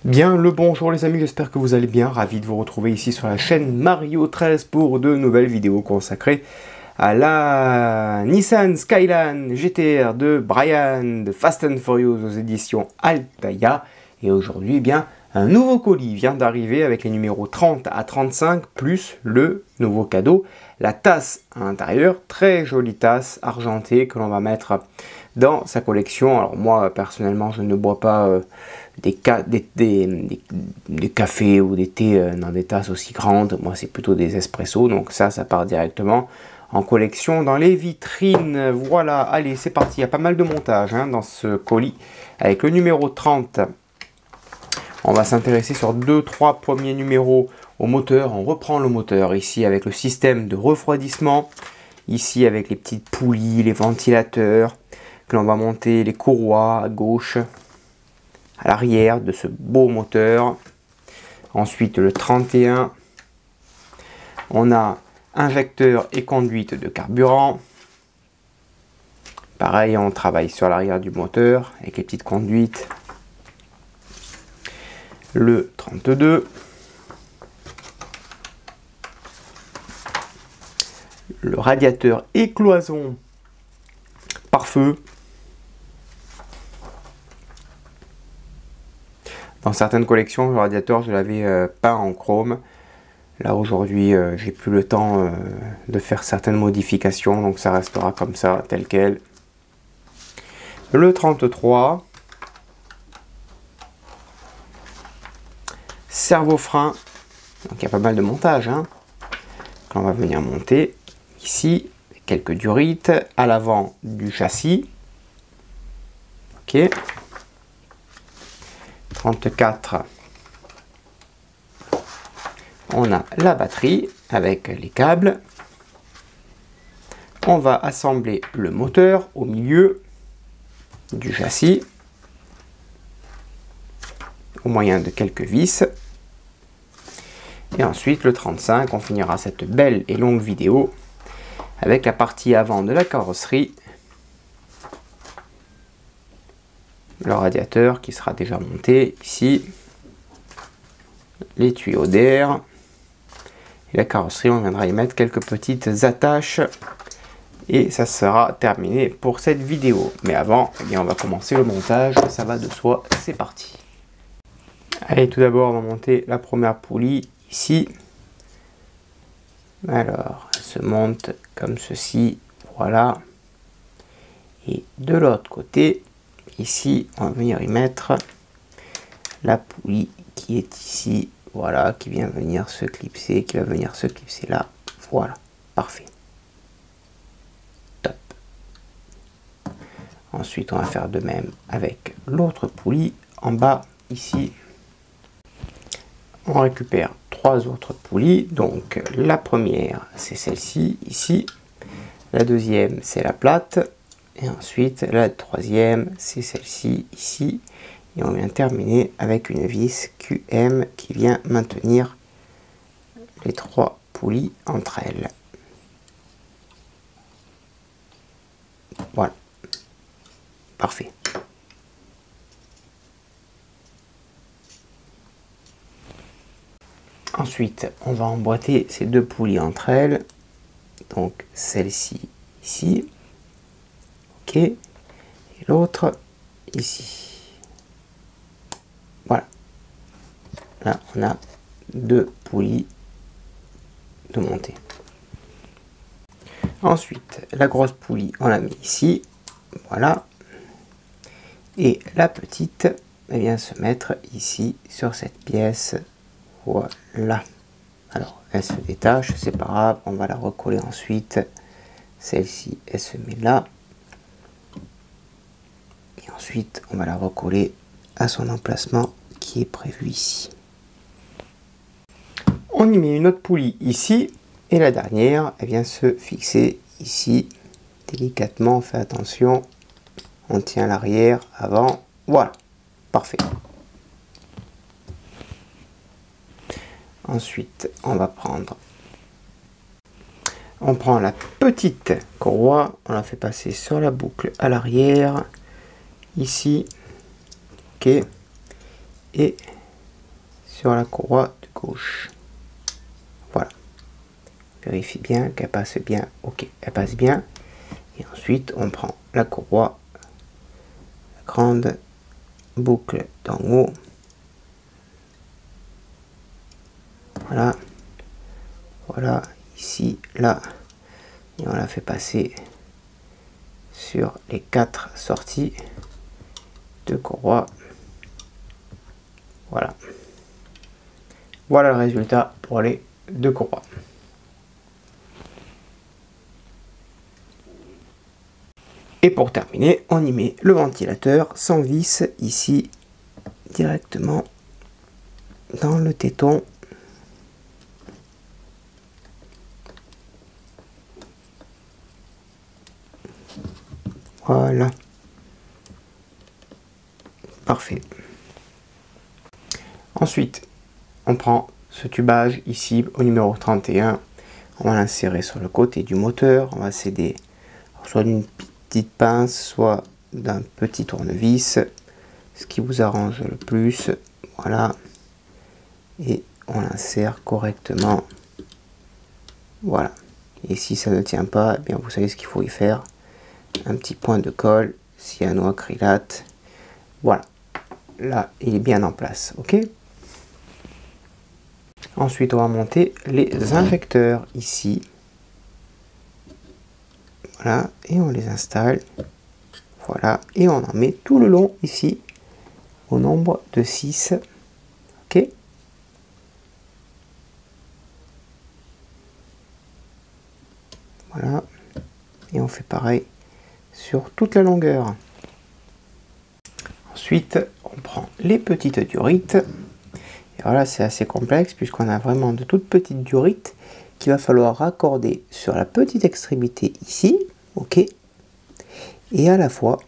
Bien le bonjour les amis, j'espère que vous allez bien, ravi de vous retrouver ici sur la chaîne Mario 13 pour de nouvelles vidéos consacrées à la Nissan Skyline GTR de Brian de Fast and Furious aux éditions Altaïa. Et aujourd'hui, bien, un nouveau colis vient d'arriver avec les numéros 30 à 35 plus le nouveau cadeau, la tasse à l'intérieur, très jolie tasse argentée que l'on va mettre dans sa collection. Alors moi personnellement je ne bois pas des cafés ou des thés dans des tasses aussi grandes. Moi c'est plutôt des espressos, donc ça part directement en collection dans les vitrines. Voilà, allez c'est parti, il y a pas mal de montage dans ce colis. Avec le numéro 30, on va s'intéresser sur 2-3 premiers numéros au moteur. On reprend le moteur ici avec le système de refroidissement, ici avec les petites poulies, les ventilateurs, que l'on va monter les courroies à gauche, à l'arrière de ce beau moteur. Ensuite le 31, on a injecteur et conduite de carburant. Pareil, on travaille sur l'arrière du moteur avec les petites conduites. Le 32, le radiateur et cloison pare-feu. Dans certaines collections, le radiateur, je l'avais peint en chrome. Là, aujourd'hui, j'ai plus le temps de faire certaines modifications, donc ça restera comme ça, tel quel. Le 33, servo-frein. Donc, il y a pas mal de montage, qu'on va venir monter. Ici, quelques durites à l'avant du châssis. Ok. 34, on a la batterie avec les câbles. On va assembler le moteur au milieu du châssis au moyen de quelques vis. Et ensuite le 35, on finira cette belle et longue vidéo avec la partie avant de la carrosserie. Le radiateur qui sera déjà monté ici, les tuyaux d'air et la carrosserie, on viendra y mettre quelques petites attaches et ça sera terminé pour cette vidéo. Mais avant, eh bien, on va commencer le montage, ça va de soi, c'est parti. Allez, tout d'abord on va monter la première poulie ici. Alors, elle se monte comme ceci, voilà. Et de l'autre côté, ici, on va venir y mettre la poulie qui est ici, voilà, qui vient venir se clipser, qui va venir se clipser là, voilà, parfait. Top. Ensuite, on va faire de même avec l'autre poulie en bas, ici. On récupère 3 autres poulies, donc la première, c'est celle-ci, ici. La deuxième, c'est la plate. Et ensuite, la troisième, c'est celle-ci, ici. Et on vient terminer avec une vis QM qui vient maintenir les 3 poulies entre elles. Voilà. Parfait. Ensuite, on va emboîter ces 2 poulies entre elles. Donc, celle-ci, ici. Ok, et l'autre ici. Voilà. Là, on a 2 poulies de montée. Ensuite, la grosse poulie, on la met ici. Voilà. Et la petite, elle vient se mettre ici sur cette pièce. Voilà. Alors, elle se détache, c'est pas grave. On va la recoller ensuite. Celle-ci, elle se met là. Et ensuite, on va la recoller à son emplacement qui est prévu ici. On y met une autre poulie ici. Et la dernière, elle vient se fixer ici. Délicatement, on fait attention. On tient l'arrière, avant. Voilà. Parfait. Ensuite, on va prendre... On prend la petite courroie. On la fait passer sur la boucle à l'arrière. Ici. Ok. Et sur la courroie de gauche. Voilà. Vérifie bien qu'elle passe bien. Ok, elle passe bien. Et ensuite, on prend la courroie, la grande boucle d'en haut. Voilà. Voilà, ici, là. Et on la fait passer sur les 4 sorties de courroie. Voilà. Voilà le résultat pour les 2 courroies. Et pour terminer, on y met le ventilateur sans vis ici, directement dans le téton. Voilà. Parfait. Ensuite, on prend ce tubage ici au numéro 31. On va l'insérer sur le côté du moteur. On va s'aider soit d'une petite pince, soit d'un petit tournevis. Ce qui vous arrange le plus. Voilà. Et on l'insère correctement. Voilà. Et si ça ne tient pas, eh bien vous savez ce qu'il faut y faire. Un petit point de colle, cyanoacrylate. Voilà. Là, il est bien en place. Ok. Ensuite, on va monter les injecteurs ici. Voilà. Et on les installe. Voilà. Et on en met tout le long ici. Au nombre de 6. Ok. Voilà. Et on fait pareil sur toute la longueur. Ensuite, on prend les petites durites. Et voilà, c'est assez complexe puisqu'on a vraiment de toutes petites durites qu'il va falloir raccorder sur la petite extrémité ici, ok, et à la fois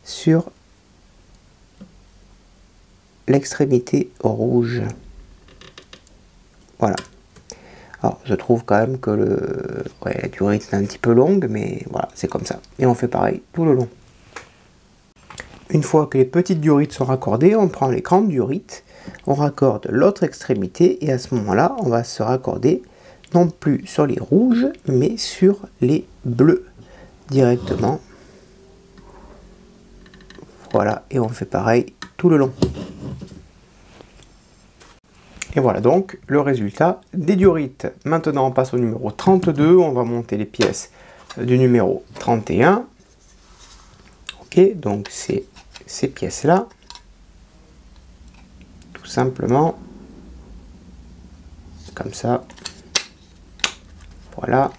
sur l'extrémité rouge. Voilà. Alors, je trouve quand même que la durite est un petit peu longue, mais voilà, c'est comme ça. Et on fait pareil tout le long. Une fois que les petites durites sont raccordées, on prend les grandes durites, on raccorde l'autre extrémité, et à ce moment-là, on va se raccorder non plus sur les rouges, mais sur les bleus directement. Voilà, et on fait pareil tout le long. Et voilà donc le résultat des durites. Maintenant on passe au numéro 32, on va monter les pièces du numéro 31. Ok, donc c'est ces pièces-là. Tout simplement. Comme ça. Voilà.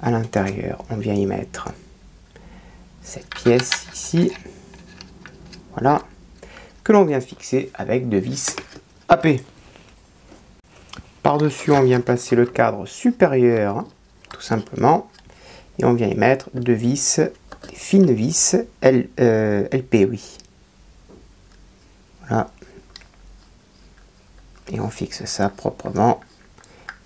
À l'intérieur, on vient y mettre cette pièce ici. Voilà. Que l'on vient fixer avec deux vis AP. Par-dessus, on vient placer le cadre supérieur, tout simplement. Et on vient y mettre deux vis, des fines vis LP, oui. Voilà. Et on fixe ça proprement.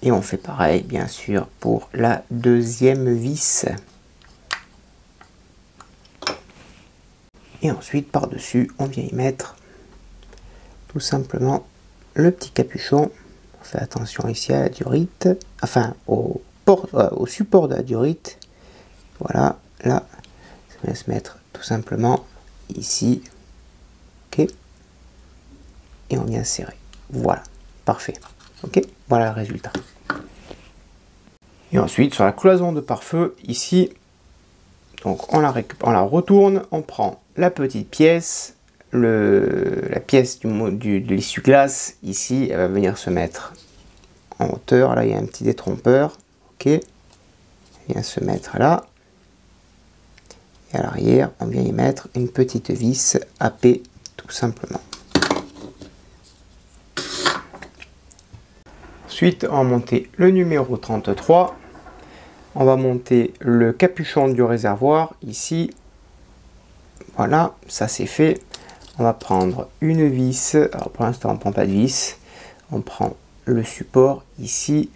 Et on fait pareil, bien sûr, pour la deuxième vis. Et ensuite, par-dessus, on vient y mettre tout simplement le petit capuchon. On fait attention ici à la durite, enfin au support de la durite. Voilà, là, ça vient se mettre tout simplement ici. Ok. Et on vient serrer. Voilà, parfait. Ok, voilà le résultat. Et ensuite, sur la cloison de pare-feu, ici, donc on la retourne, on prend la petite pièce, la pièce de l'essuie-glace, ici, elle va venir se mettre en hauteur. Là, il y a un petit détrompeur. Ok, elle vient se mettre là. Et à l'arrière, on vient y mettre une petite vis AP, tout simplement. Ensuite, on va monter le numéro 33. On va monter le capuchon du réservoir ici. Voilà, ça c'est fait. On va prendre une vis. Alors pour l'instant, on ne prend pas de vis. On prend le support ici.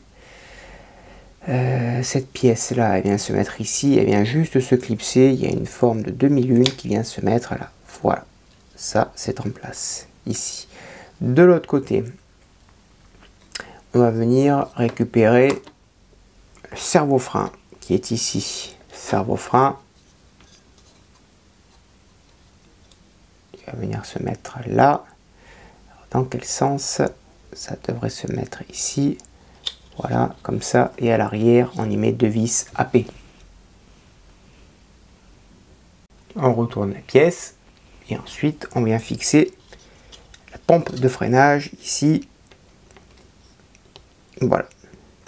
Cette pièce-là, elle vient se mettre ici. Elle vient juste se clipser. Il y a une forme de demi-lune qui vient se mettre là. Voilà, ça c'est en place ici. De l'autre côté, on va venir récupérer le servo-frein qui est ici. Servo-frein, il va venir se mettre là. Alors, dans quel sens? Ça devrait se mettre ici. Voilà, comme ça. Et à l'arrière, on y met 2 vis AP. On retourne la pièce. Et ensuite, on vient fixer la pompe de freinage ici. Voilà.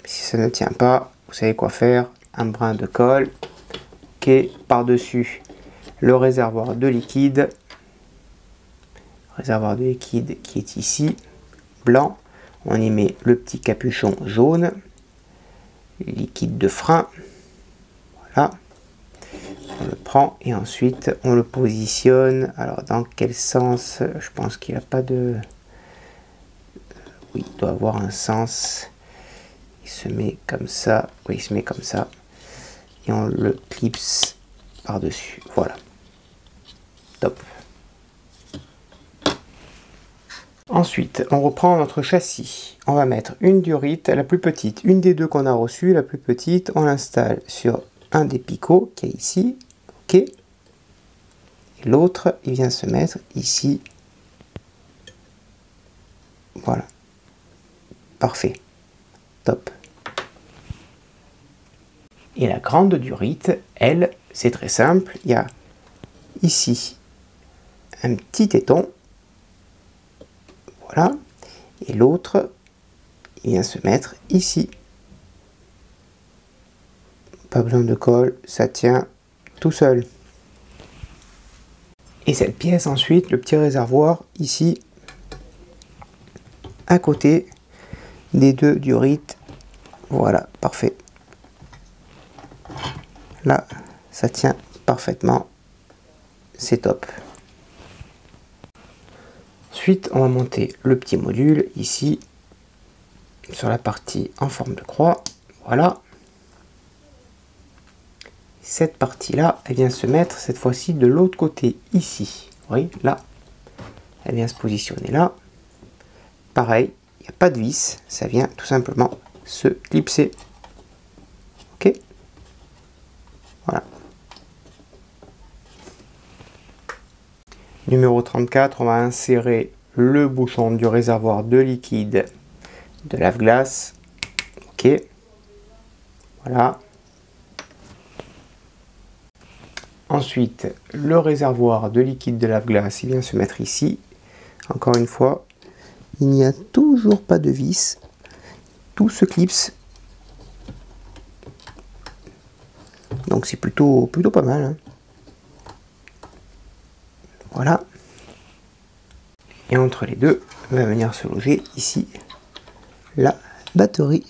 Si ça ne tient pas, vous savez quoi faire. Un brin de colle qui est par-dessus le réservoir de liquide. Réservoir de liquide qui est ici, blanc. On y met le petit capuchon jaune. Liquide de frein. Voilà. On le prend et ensuite on le positionne. Alors dans quel sens? Je pense qu'il n'a pas de... Oui, il doit avoir un sens. Il se met comme ça. Oui, il se met comme ça. Et on le clipse par-dessus. Voilà. Top. Ensuite, on reprend notre châssis. On va mettre une durite, la plus petite. Une des deux qu'on a reçues, la plus petite, on l'installe sur un des picots qui est ici. OK. Et l'autre, il vient se mettre ici. Voilà. Parfait. Top. Et la grande durite, elle, c'est très simple. Il y a ici un petit téton. Voilà. Et l'autre, il vient se mettre ici. Pas besoin de colle, ça tient tout seul. Et cette pièce ensuite, le petit réservoir ici, à côté des deux durites. Voilà, parfait. Là, ça tient parfaitement. C'est top. Ensuite, on va monter le petit module ici, sur la partie en forme de croix. Voilà. Cette partie-là, elle vient se mettre cette fois-ci de l'autre côté, ici. Vous voyez, là. Elle vient se positionner là. Pareil, il n'y a pas de vis, ça vient tout simplement se clipser. OK? Voilà. Numéro 34, on va insérer le bouchon du réservoir de liquide de lave-glace. OK. Voilà. Ensuite, le réservoir de liquide de lave-glace, il vient se mettre ici. Encore une fois, il n'y a toujours pas de vis. Tout se clipse. Donc c'est plutôt pas mal. Hein. Voilà. Et entre les deux, va venir se loger ici la batterie.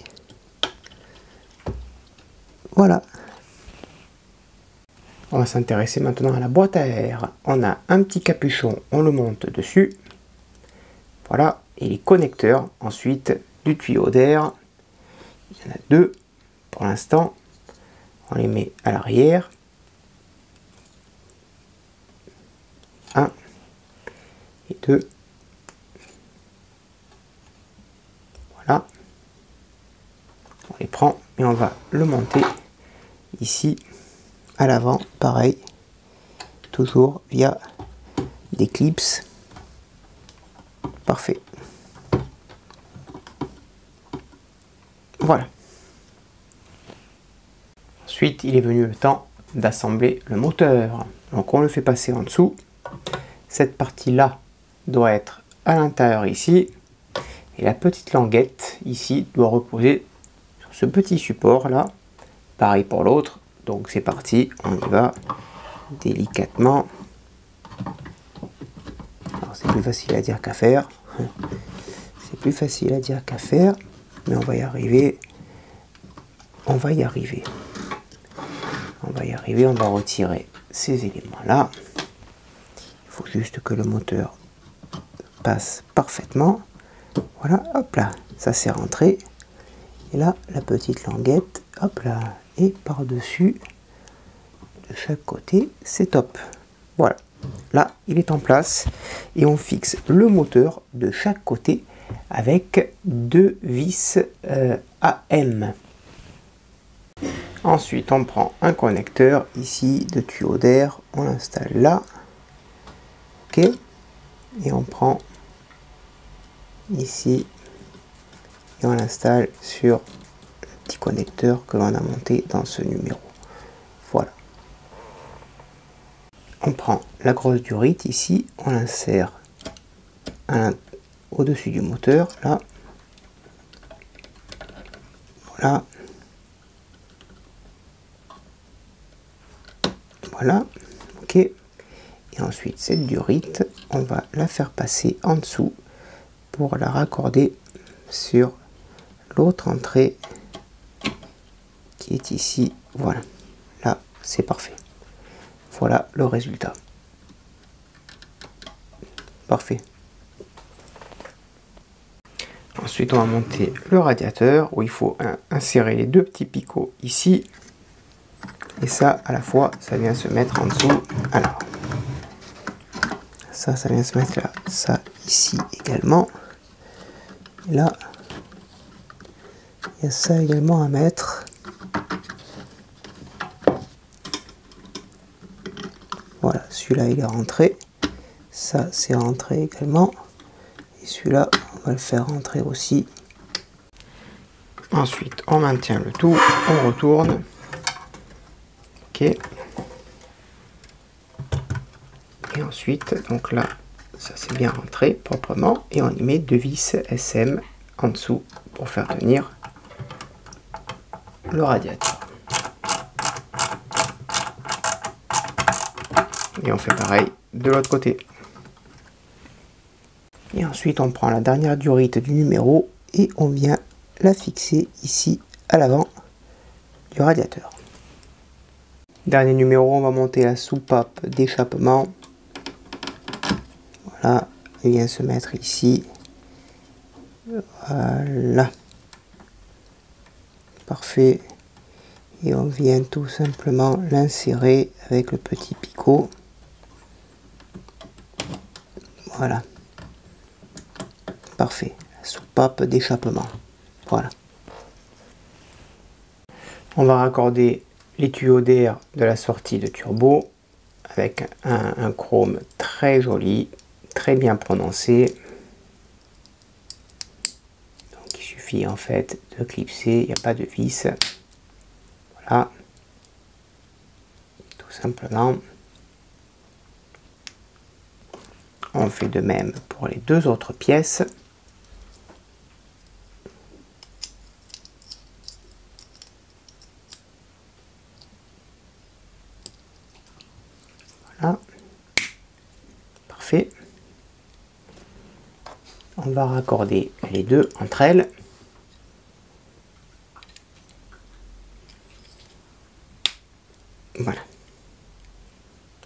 Voilà. On va s'intéresser maintenant à la boîte à air. On a un petit capuchon, on le monte dessus. Voilà. Et les connecteurs ensuite du tuyau d'air. Il y en a deux pour l'instant. On les met à l'arrière. Un et deux. Voilà. On les prend et on va le monter ici à l'avant, pareil, toujours via des clips. Parfait. Voilà. Ensuite, il est venu le temps d'assembler le moteur. Donc on le fait passer en dessous. Cette partie-là doit être à l'intérieur ici. Et la petite languette ici doit reposer sur ce petit support là. Pareil pour l'autre. Donc c'est parti, on y va délicatement. Alors c'est plus facile à dire qu'à faire. C'est plus facile à dire qu'à faire. Mais on va y arriver. On va y arriver. On va y arriver, on va retirer ces éléments-là. Il faut juste que le moteur passe parfaitement. Voilà, hop là, ça c'est rentré. Et là, la petite languette, hop là, et par-dessus, de chaque côté, c'est top. Voilà, là il est en place et on fixe le moteur de chaque côté avec 2 vis AM. Ensuite on prend un connecteur ici de tuyau d'air, on l'installe là, ok, et on prend ici et on l'installe sur le petit connecteur que l'on a monté dans ce numéro. Voilà. On prend la grosse durite ici, on l'insère au-dessus du moteur, là. Voilà. Voilà. Ok. Et ensuite, cette durite, on va la faire passer en dessous pour la raccorder sur l'autre entrée qui est ici. Voilà. Là, c'est parfait. Voilà le résultat. Parfait. Ensuite, on va monter le radiateur où il faut insérer les 2 petits picots ici. Et ça, à la fois, ça vient se mettre en dessous. Alors, ça vient se mettre là. Ça, ici également. Et là, il y a ça également à mettre. Voilà, celui-là, il est rentré. Ça, c'est rentré également. Et celui-là, on va le faire rentrer aussi. Ensuite, on maintient le tout, on retourne. Ok. Et ensuite, donc là, ça c'est bien rentré proprement. Et on y met 2 vis SM en dessous pour faire tenir le radiateur. Et on fait pareil de l'autre côté. Et ensuite, on prend la dernière durite du numéro et on vient la fixer ici à l'avant du radiateur. Dernier numéro, on va monter la soupape d'échappement. Voilà, elle vient se mettre ici. Voilà. Parfait. Et on vient tout simplement l'insérer avec le petit picot. Voilà. Parfait. La soupape d'échappement. Voilà. On va raccorder les tuyaux d'air de la sortie de turbo avec un chrome très joli, très bien prononcé. Donc il suffit en fait de clipser, il n'y a pas de vis. Voilà. Tout simplement. On fait de même pour les 2 autres pièces. Voilà. Parfait. On va raccorder les 2 entre elles. Voilà.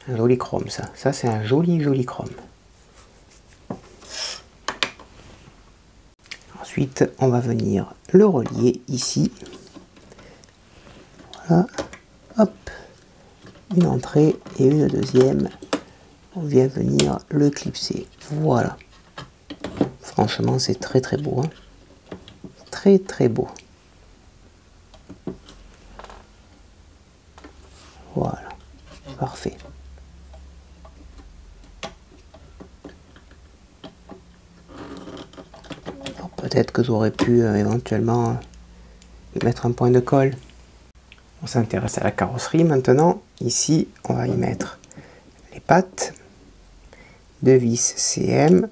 Un joli chrome ça. Ça c'est un joli chrome. Ensuite, on va venir le relier ici. Voilà. Hop. Une entrée et une deuxième. On vient venir le clipser. Voilà. Franchement, c'est très beau. Hein. Très beau. Voilà. Parfait. Peut-être que j'aurais pu éventuellement mettre un point de colle. On s'intéresse à la carrosserie maintenant. Ici, on va y mettre les pattes, 2 vis CM.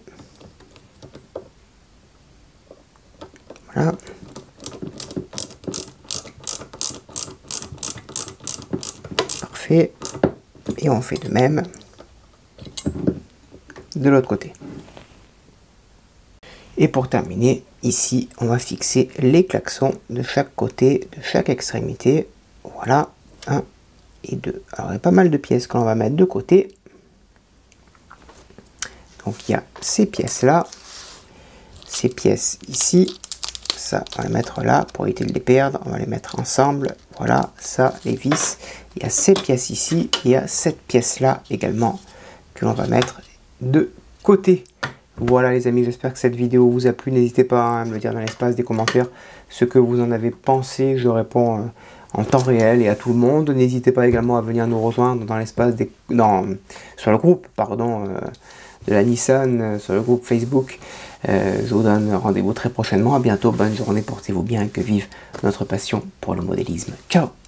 Voilà. Parfait. Et on fait de même de l'autre côté. Et pour terminer, ici, on va fixer les klaxons de chaque côté, de chaque extrémité. Voilà, 1 et 2. Alors, il y a pas mal de pièces que l'on va mettre de côté. Donc, il y a ces pièces-là, ces pièces ici. Ça, on va les mettre là pour éviter de les perdre. On va les mettre ensemble. Voilà, ça, les vis. Il y a ces pièces ici. Il y a cette pièce-là également que l'on va mettre de côté. Voilà les amis, j'espère que cette vidéo vous a plu. N'hésitez pas à me le dire dans l'espace des commentaires ce que vous en avez pensé. Je réponds en temps réel et à tout le monde. N'hésitez pas également à venir nous rejoindre dans l'espace sur le groupe de la Nissan, sur le groupe Facebook. Je vous donne rendez-vous très prochainement. À bientôt, bonne journée, portez-vous bien, que vive notre passion pour le modélisme. Ciao!